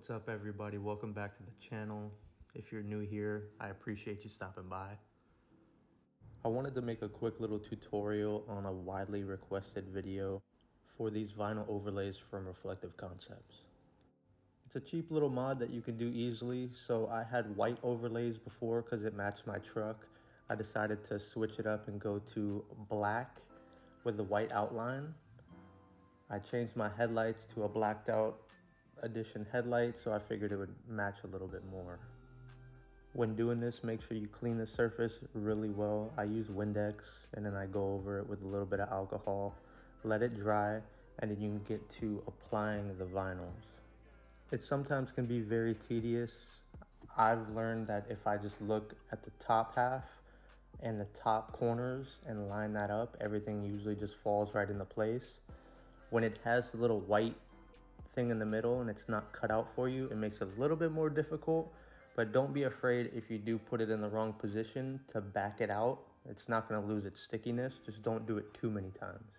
What's up everybody, welcome back to the channel. If you're new here, I appreciate you stopping by. I wanted to make a quick little tutorial on a widely requested video for these vinyl overlays from Reflective Concepts. It's a cheap little mod that you can do easily. So I had white overlays before because it matched my truck. I decided to switch it up and go to black with the white outline. I changed my headlights to a blacked out edition headlight, so I figured it would match a little bit more. When doing this, make sure you clean the surface really well. I use Windex and then I go over it with a little bit of alcohol, let it dry, and then you can get to applying the vinyls. It sometimes can be very tedious. I've learned that if I just look at the top half and the top corners and line that up, everything usually just falls right into place. When it has the little white thing in the middle and it's not cut out for you, it makes it a little bit more difficult, but don't be afraid if you do put it in the wrong position to back it out. It's not going to lose its stickiness. Just don't do it too many times.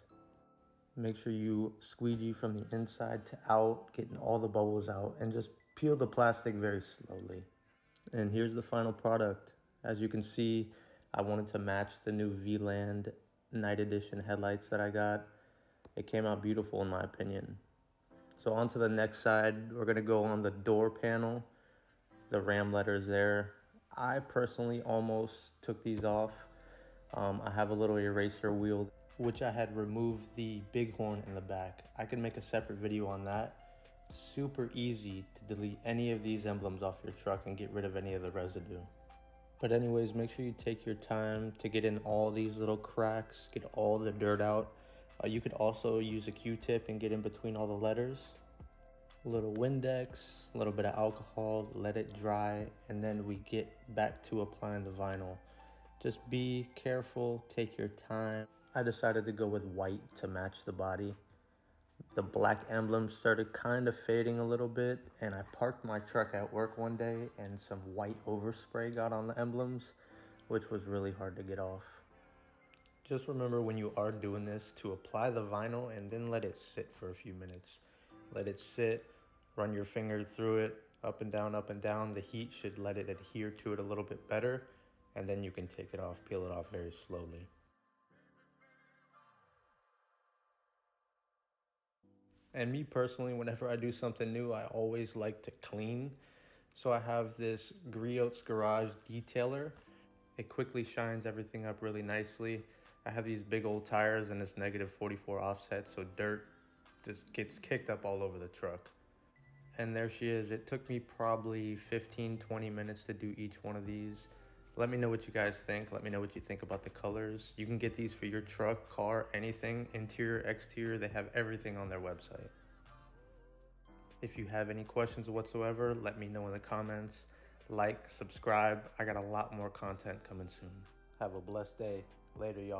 Make sure you squeegee from the inside to out, getting all the bubbles out, and just peel the plastic very slowly. And here's the final product. As you can see, I wanted to match the new V-Land Night Edition headlights that I got. It came out beautiful in my opinion. So on to the next side, we're gonna go on the door panel, the Ram letters there. I personally almost took these off. I have a little eraser wheel, which I had removed the Bighorn in the back. I can make a separate video on that. Super easy to delete any of these emblems off your truck and get rid of any of the residue. But anyways, make sure you take your time to get in all these little cracks, get all the dirt out. You could also use a Q-tip and get in between all the letters. A little Windex, a little bit of alcohol, let it dry, and then we get back to applying the vinyl. Just be careful, take your time. I decided to go with white to match the body. The black emblem started kind of fading a little bit, and I parked my truck at work one day and some white overspray got on the emblems, which was really hard to get off. Just remember when you are doing this to apply the vinyl and then let it sit for a few minutes. Let it sit, run your finger through it, up and down, up and down. The heat should let it adhere to it a little bit better, and then you can take it off, peel it off very slowly. And me personally, whenever I do something new, I always like to clean. So I have this Grille Garage detailer. It quickly shines everything up really nicely. I have these big old tires and it's -44 offset, so dirt just gets kicked up all over the truck. And there she is. It took me probably 15-20 minutes to do each one of these. Let me know what you guys think. Let me know what you think about the colors. You can get these for your truck, car, anything, interior, exterior. They have everything on their website. If you have any questions whatsoever, let me know in the comments. Like, subscribe. I got a lot more content coming soon. Have a blessed day. Later, y'all.